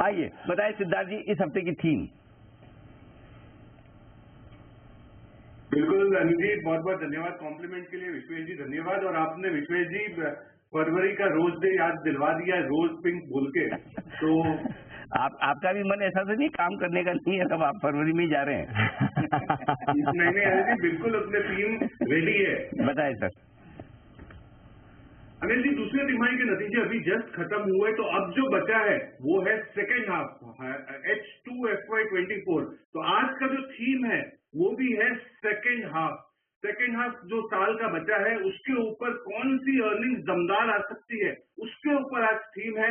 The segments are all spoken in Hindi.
आइए बताइए सिद्धार्थ जी, इस हफ्ते की थीम। बिल्कुल अनिल जी, बहुत बहुत धन्यवाद कॉम्प्लीमेंट के लिए। विश्वेश जी धन्यवाद। और आपने विश्वेश जी फरवरी का रोज डे याद दिलवा दिया रोज पिंक बोल के। तो आपका भी मन ऐसा तो नहीं काम करने का नहीं है, तब आप फरवरी में ही जा रहे हैं? नहीं अनिल जी, बिल्कुल अपने टीम रेडी है। बताए सर। अनिल जी, दूसरे तिमाही के नतीजे अभी जस्ट खत्म हुए, तो अब जो बचा है वो है सेकेंड हाफ, H2 FY24। तो आज का जो थीम है वो भी है सेकेंड हाफ। सेकेंड हाफ जो साल का बचा है उसके ऊपर कौन सी अर्निंग्स दमदार आ सकती है, उसके ऊपर आज थीम है।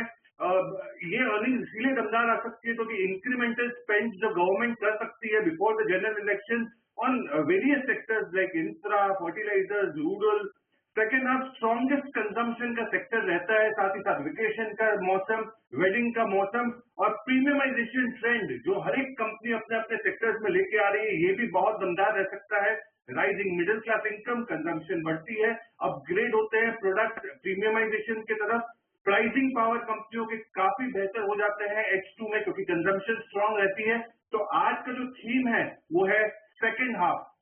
ये अर्निंग इसलिए दमदार आ सकती है क्योंकि इंक्रीमेंटल स्पेंड जो गवर्नमेंट कर सकती है before the general election on various sectors like infra, fertilisers, rural. Second half strongest consumption का सेक्टर रहता है, साथ ही साथ वेकेशन का मौसम, वेडिंग का मौसम और प्रीमियमाइजेशन ट्रेंड जो हर एक कंपनी अपने अपने सेक्टर्स में लेके आ रही है, ये भी बहुत दमदार रह सकता है। Rising middle class income, consumption बढ़ती है, अपग्रेड होते हैं प्रोडक्ट प्रीमियमाइजेशन की तरफ, प्राइसिंग पावर कंपनियों के काफी बेहतर हो जाते हैं H2 में क्योंकि कंजम्पशन स्ट्रांग रहती है। तो आज का जो थीम है वो है सेकेंड हाफ।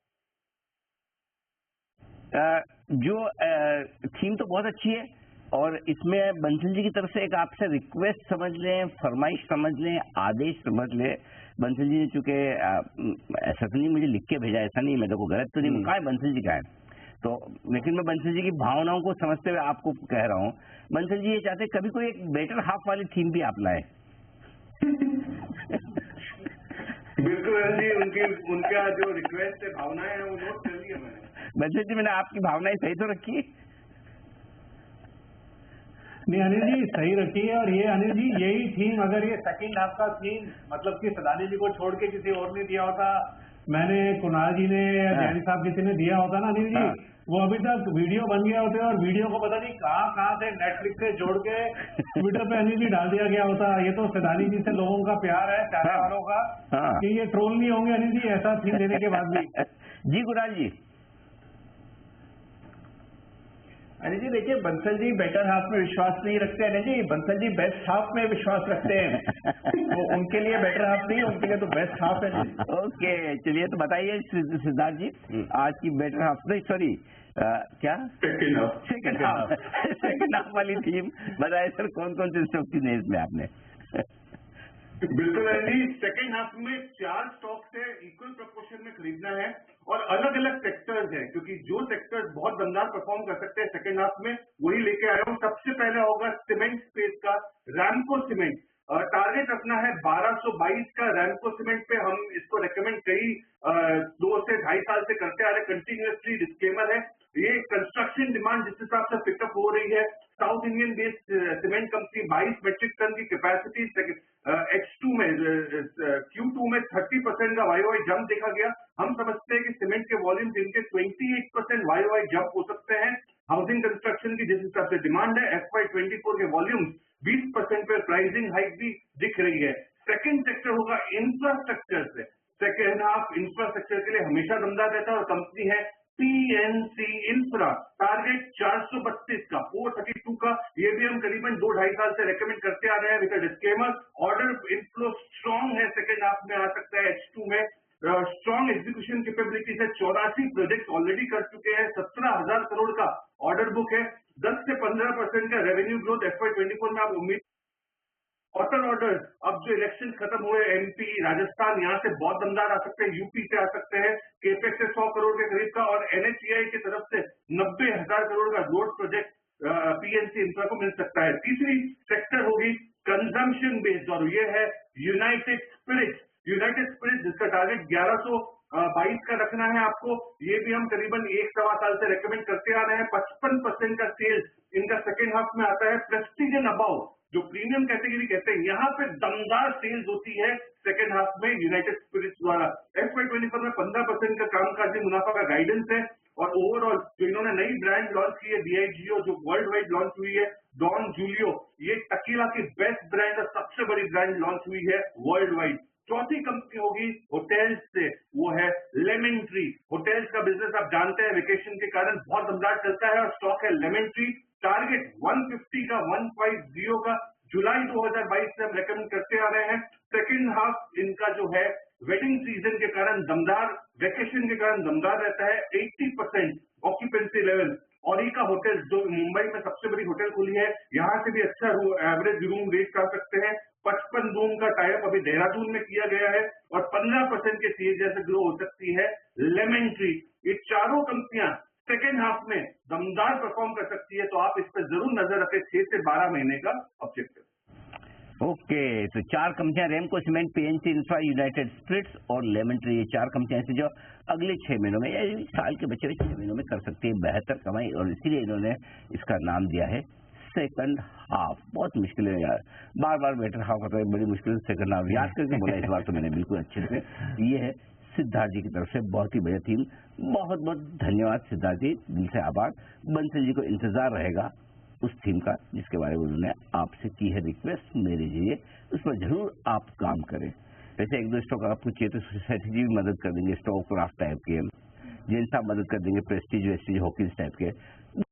जो थीम तो बहुत अच्छी है और इसमें बंसल जी की तरफ से एक आपसे रिक्वेस्ट समझ लें, फरमाइश समझ लें, आदेश समझ लें। बंसल जी ने चूंकि ऐसा तो नहीं मुझे लिख के भेजा, ऐसा नहीं, मैं देखो गलत तो नहीं कहा है, बंसल जी का है तो, लेकिन मैं बंसल जी की भावनाओं को समझते हुए आपको कह रहा हूँ। बंसल जी ये चाहते कभी कोई एक बेटर हाफ वाली थीम भी आप लाए। बिल्कुल जी, उनका जो रिक्वेस्ट है, भावनाएं हैं, वो नोट कर लिया मैंने। बंसल जी, मैंने आपकी भावनाएं सही तो रखी है? नहीं अनिल जी, सही रखी है। और ये अनिल जी, यही थीम अगर ये सेकंड हाफ का थीम मतलब कि सदानी जी को छोड़ के किसी और ने दिया होता, मैंने, कुणाल जी ने या जैन साहब किसी ने दिया होता ना अनिल जी, वो अभी तक वीडियो बन गया होते और वीडियो को पता नहीं कहाँ से नेटफ्लिक्स से जोड़ के ट्विटर पे अनिल जी डाल दिया गया होता। ये तो सदानी जी से लोगों का प्यार है, चाहने वालों का, कि ये ट्रोल नहीं होंगे अनिल जी ऐसा थीम देने के बाद भी। जी कुणाल जी। अनिल जी देखिए, बंसल जी बेटर हाफ में विश्वास नहीं रखते हैं जी, बंसल जी बेस्ट हाफ में विश्वास रखते हैं। तो उनके लिए बेटर हाफ नहीं, उनके लिए तो बेस्ट हाफ है जी। ओके, चलिए तो बताइए सिद्धार्थ जी, आज की बेटर हाफ नहीं, सॉरी क्या, सेकंड हाफ वाली थीम बताइए सर, कौन कौन से स्टॉक की इसमें आपने? बिल्कुल जी, सेकेंड हाफ में 4 स्टॉक्स है, इक्वल प्रोपोर्शन में खरीदना है और अलग अलग सेक्टर्स हैं, क्योंकि जो सेक्टर्स बहुत दमदार परफॉर्म कर सकते हैं सेकेंड हाफ में वही लेके आया हूँ। सबसे पहले होगा सीमेंट स्पेस का रैमको सीमेंट। टारगेट रखना है 1222 का। रैमको सीमेंट पे हम इसको रेकमेंड कई 2 से 2.5 साल से करते आ रहे, कंटिन्यूअसली। डिस्क्लेमर है, ये कंस्ट्रक्शन डिमांड जिस हिसाब से पिकअप हो रही है, South Indian based cement company 22 metric tonne की कैपेसिटी, H2 में Q2 में 30% का YOY जंप देखा गया। हम समझते हैं कि सीमेंट के वॉल्यूम इनके 28% YOY जंप हो सकते हैं। हाउसिंग कंस्ट्रक्शन की जिस हिसाब से डिमांड है, FY24 के वॉल्यूम 20% पे प्राइसिंग हाइक भी दिख रही है। सेकंड सेक्टर होगा इंफ्रास्ट्रक्चर से। सेकेंड हाफ इंफ्रास्ट्रक्चर के लिए हमेशा दमदार रहता है और कंपनी है PNC इंफ्रा। टारगेट 432 का, 432 का। ये भी हम करीबन 2-2.5 साल से रेकमेंड करते आ रहे हैं। With disclaimer, order inflow strong है, सेकेंड हाफ में आ सकता है H2 में। स्ट्रॉन्ग एग्जीक्यूशन कैपेबिलिटी से 84 प्रोजेक्ट ऑलरेडी कर चुके हैं। 17,000 करोड़ का ऑर्डर बुक है। 10 से 15% का रेवेन्यू ग्रोथ FY24 में आप उम्मीद। ऑर्डर अब जो इलेक्शन खत्म हुए, MP, राजस्थान, यहाँ से बहुत दमदार आ सकते हैं, यूपी से आ सकते हैं। केपेक्स से 100 करोड़ के करीब का और NHAI की तरफ से 90,000 करोड़ का रोड प्रोजेक्ट PNC इंफ्रा को मिल सकता है। तीसरी सेक्टर होगी कंजम्पशन बेस्ड और ये है यूनाइटेड स्पिरिट्स। यूनाइटेड स्पिरिट्स जिसका टारगेट 1122 का रखना है आपको। ये भी हम करीबन 1-1.25 साल से रेकमेंड करते आ रहे हैं। 55% का सेल्स इनका सेकेंड हाफ में आता है। प्रेस्टीज एंड अबाउ जो प्रीमियम कैटेगरी कहते हैं, यहाँ पे दमदार सेल्स होती है सेकेंड हाफ में यूनाइटेड स्पिरिट्स द्वारा। FY24 में 15% का कामकाजी मुनाफा का गाइडेंस है और ओवरऑल जो इन्होंने नई ब्रांड लॉन्च की है Diageo, जो वर्ल्ड वाइड लॉन्च हुई है, डॉन जूलियो, ये टकीला की बेस्ट ब्रांड और सबसे बड़ी ब्रांड लॉन्च हुई है वर्ल्ड वाइड। चौथी कंपनी होगी होटल्स से, वो है लेमन ट्री। होटल्स का बिजनेस आप जानते हैं वेकेशन के कारण बहुत दमदार चलता है और स्टॉक है लेमन ट्री। टारगेट 150 का, 150 का। जुलाई 2022 से हम रेकमेंड करते आ रहे हैं। सेकंड हाफ इनका जो है वेडिंग सीजन के कारण दमदार, वेकेशन के कारण दमदार रहता है। 80% ऑक्यूपेंसी लेवल ओरिका होटल जो मुंबई में सबसे बड़ी होटल खुली है, यहाँ से भी अच्छा एवरेज रूम रेट कर सकते हैं। 55 रूम का टाइप अभी देहरादून में किया गया है और 15% के सीएजीआर से ग्रो हो सकती है लेमन ट्री। ये चारों कंपनियां सेकेंड हाफ में दमदार परफॉर्म कर सकती है, तो आप इस पर जरूर नजर रखें। 6 से 12 महीने का ऑब्जेक्टिव। ओके, तो 4 कंपनियां Ramco cement, PNC infra, United Spirits और लेमन ट्री, ये 4 कंपनियां ऐसी जो अगले 6 महीनों में या साल के बचे हुए 6 महीनों में कर सकती है बेहतर कमाई, और इसीलिए इन्होंने इसका नाम दिया है सेकंड हाफ। बहुत मुश्किल है यार, बार बार बेटर हाफ होता है, बड़ी मुश्किल से सेकंड हाफ याद करके बोला इस बार तो मैंने बिल्कुल अच्छे से। ये है सिद्धार्थ जी की तरफ से बहुत ही बढ़िया थीम। बहुत बहुत धन्यवाद सिद्धार्थ जी, दिल से आभार। बंसल जी को इंतजार रहेगा उस थीम का जिसके बारे में उन्होंने आपसे की है रिक्वेस्ट मेरे लिए, उस पर जरूर आप काम करें। वैसे एक दो स्टॉक आपको चाहिए तो सेठ जी भी मदद कर देंगे, स्टॉक क्राफ्ट टाइप के, जैन साहब मदद कर देंगे, प्रेस्टीज वेस्टीज हॉकिंस टाइप के।